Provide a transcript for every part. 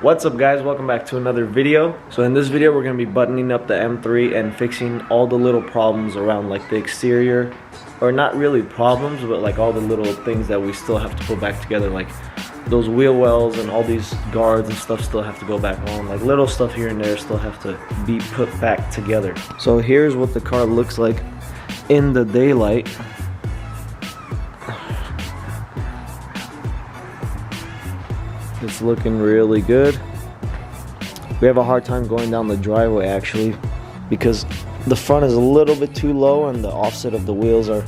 What's up guys, welcome back to another video. So in this video we're going to be buttoning up the M3 and fixing all the little problems around like the exterior, or not really problems, but like all the little things that we still have to put back together, like those wheel wells and all these guards and stuff still have to go back on. Like little stuff here and there still have to be put back together. So here's what the car looks like in the daylight. It's looking really good. We have a hard time going down the driveway actually because the front is a little bit too low and the offset of the wheels are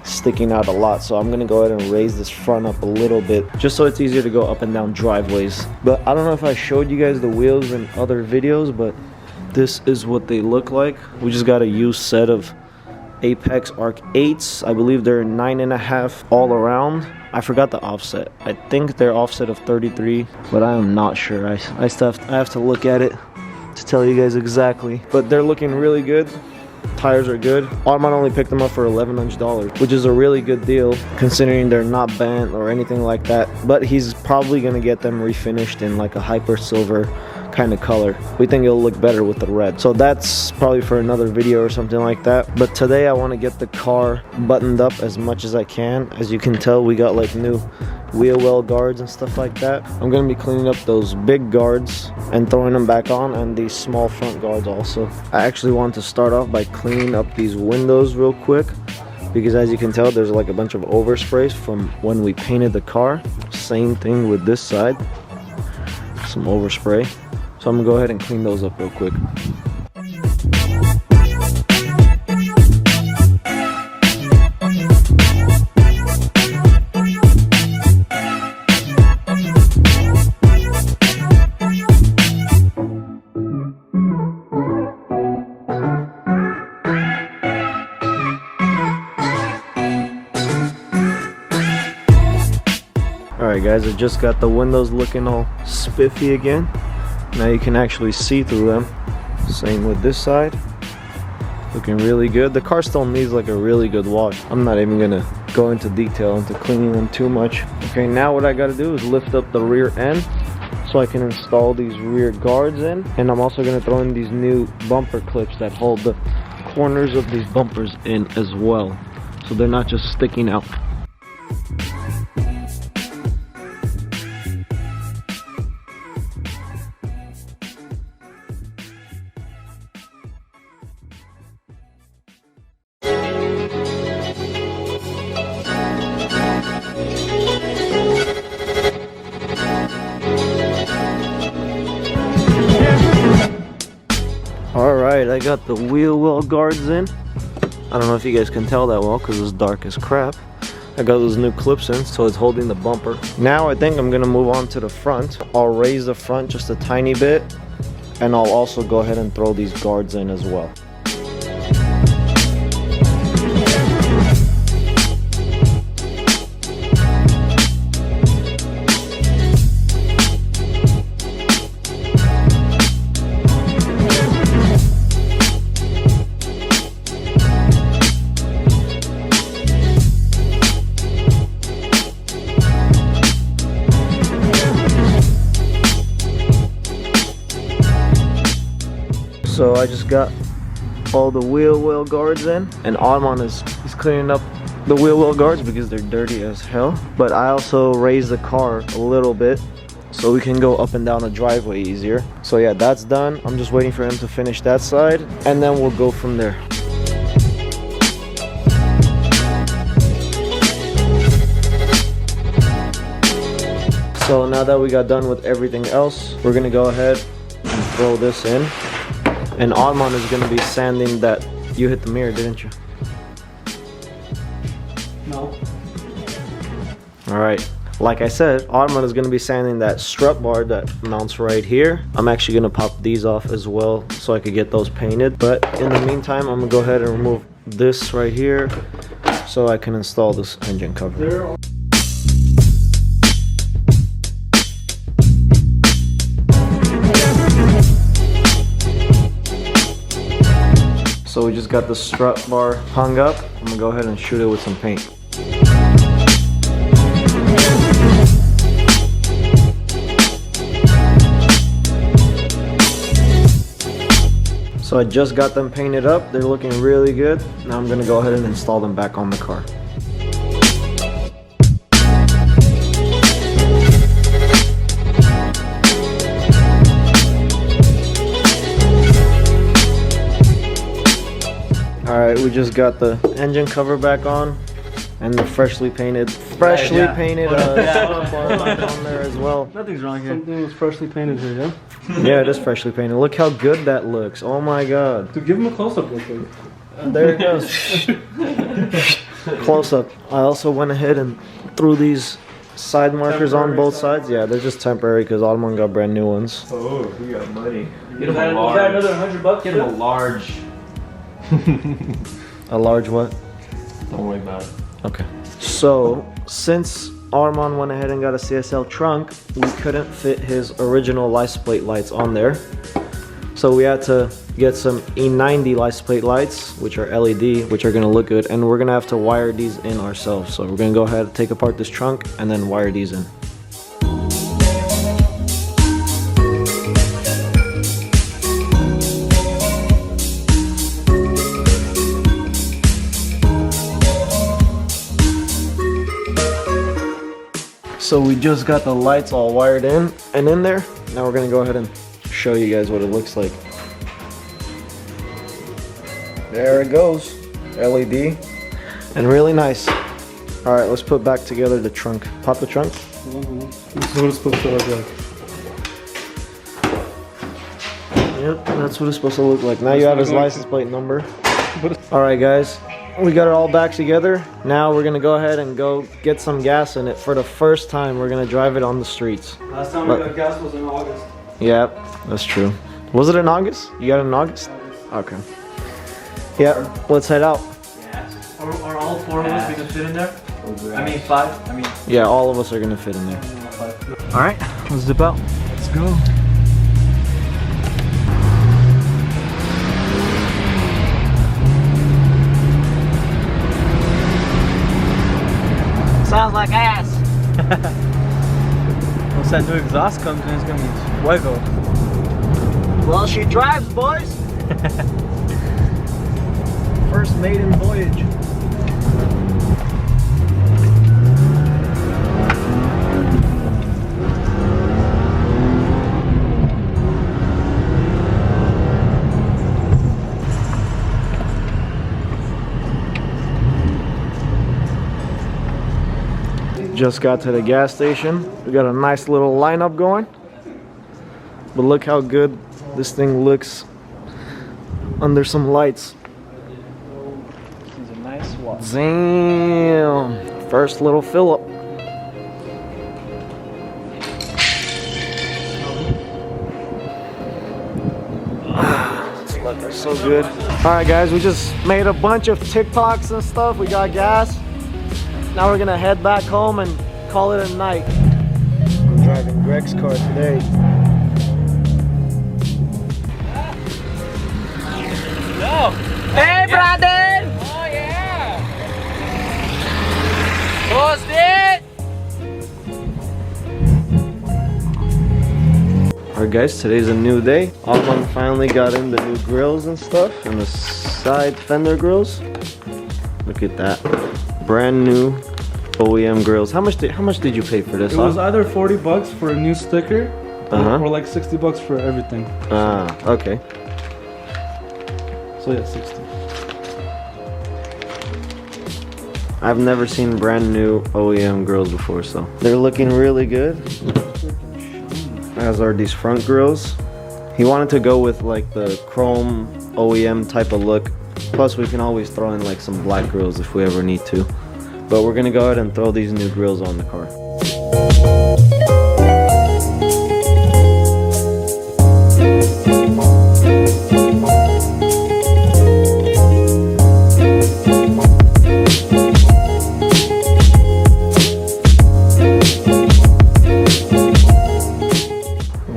sticking out a lot. So I'm gonna go ahead and raise this front up a little bit just so it's easier to go up and down driveways. But I don't know if I showed you guys the wheels in other videos, but this is what they look like. We just got a used set of Apex Arc 8s. I believe they're 9.5 all around. I forgot the offset. I think they're offset of 33, but I am not sure. I have to look at it to tell you guys exactly. But they're looking really good. Tires are good. Armand only picked them up for $1,100, which is a really good deal considering they're not bent or anything like that. But he's probably gonna get them refinished in like a hyper silver kind of color. We think it'll look better with the red. So that's probably for another video or something like that. But today I want to get the car buttoned up as much as I can. As you can tell, we got like new wheel well guards and stuff like that. I'm going to be cleaning up those big guards and throwing them back on, and these small front guards also. I actually want to start off by cleaning up these windows real quick, because as you can tell, there's like a bunch of oversprays from when we painted the car. Same thing with this side, some overspray. So I'm gonna go ahead and clean those up real quick. Alright guys, I just got the windows looking all spiffy again. Now you can actually see through them. Same with this side. Looking really good. The car still needs like a really good wash. I'm not even gonna go into detail into cleaning them too much. Okay, now what I gotta do is lift up the rear end so I can install these rear guards in. And I'm also gonna throw in these new bumper clips that hold the corners of these bumpers in as well, so they're not just sticking out. Alright, I got the wheel well guards in. I don't know if you guys can tell that well because it's dark as crap. I got those new clips in, so it's holding the bumper. Now I think I'm going to move on to the front. I'll raise the front just a tiny bit, and I'll also go ahead and throw these guards in as well. So I just got all the wheel well guards in, and Armand is cleaning up the wheel well guards because they're dirty as hell. But I also raised the car a little bit so we can go up and down the driveway easier. So yeah, that's done. I'm just waiting for him to finish that side, and then we'll go from there. So now that we got done with everything else, we're gonna go ahead and throw this in. And Armand is going to be sanding that. You hit the mirror, didn't you? No. Alright, like I said, Armand is going to be sanding that strut bar that mounts right here. I'm actually going to pop these off as well so I could get those painted. But in the meantime, I'm going to go ahead and remove this right here so I can install this engine cover. So we just got the strut bar hung up. I'm gonna go ahead and shoot it with some paint. So I just got them painted up. They're looking really good. Now I'm gonna go ahead and install them back on the car. Alright, we just got the engine cover back on and the freshly painted bumper on there as well. Nothing's wrong here. Something was freshly painted here, yeah? Yeah, it is freshly painted. Look how good that looks. Oh my god. To give him a close-up real quick. There it goes. Close up. I also went ahead and threw these side markers on both sides. Yeah, they're just temporary because Ottoman got brand new ones. Oh, we got money. Is that another $100? Get him a large. A large what? Don't worry about it. Okay. So, since Armand went ahead and got a CSL trunk, we couldn't fit his original license plate lights on there. So we had to get some E90 license plate lights, which are LED, which are gonna look good, and we're gonna have to wire these in ourselves. So we're gonna go ahead and take apart this trunk and then wire these in. So we just got the lights all wired in and in there. Now we're gonna go ahead and show you guys what it looks like. There it goes, LED, and really nice. All right, let's put back together the trunk. Pop the trunk. This is what it's supposed to look like. Yep, that's what it's supposed to look like. Now you have his license plate number. All right, guys. We got it all back together. Now we're gonna go ahead and go get some gas in it. For the first time, we're gonna drive it on the streets. Last time we got gas was in August. Yep, that's true. Was it in August? You got it in August? Okay. Yeah, let's head out. Yes. Are all four of us we can fit in there? I mean 5? I mean... Yeah, all of us are gonna fit in there. 5. All right, let's zip out. Let's go. Sounds like ass. Once that new exhaust comes in, it's gonna be fuego. Well, she drives, boys. First maiden voyage. Just got to the gas station. We got a nice little lineup going. But look how good this thing looks under some lights. This is a nice one. Damn. First little fill up. It's looking so good. Alright guys, we just made a bunch of TikToks and stuff. We got gas. Now we're gonna head back home and call it a night. I'm driving Greg's car today. No! Hey, brother! Oh yeah! What's it? Alright guys, today's a new day. Alman finally got in the new grills and stuff, and the side fender grills. Look at that. Brand new OEM grills. How much did you pay for this? It was either $40 for a new sticker Uh-huh. or like $60 for everything. Ah, okay. So yeah, 60. I've never seen brand new OEM grills before, so they're looking really good. As are these front grills. He wanted to go with like the chrome OEM type of look. Plus we can always throw in like some black grills if we ever need to. But we're gonna go ahead and throw these new grills on the car.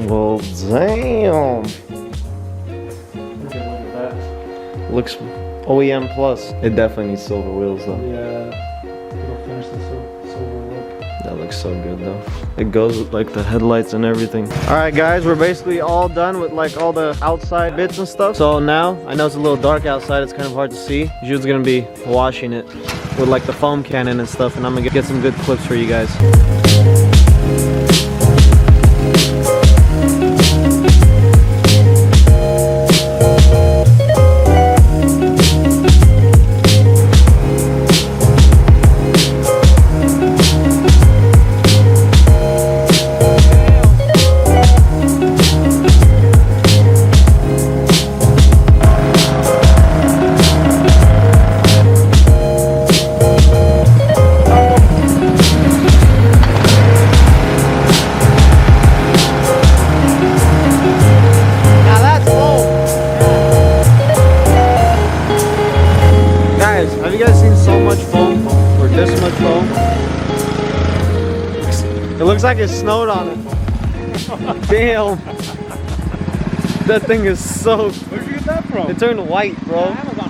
Well, damn. Okay, look at that. Looks OEM plus. It definitely needs silver wheels though. Yeah, it'll finish the silver look. That looks so good though. It goes with like the headlights and everything. All right guys, we're basically all done with like all the outside bits and stuff. So now, I know it's a little dark outside, it's kind of hard to see. Jude's gonna be washing it with like the foam cannon and stuff, and I'm gonna get some good clips for you guys. Have you guys seen so much foam, or this much foam? It looks like it snowed on it. Damn. That thing is so... Where'd you get that from? It turned white, bro. Amazon.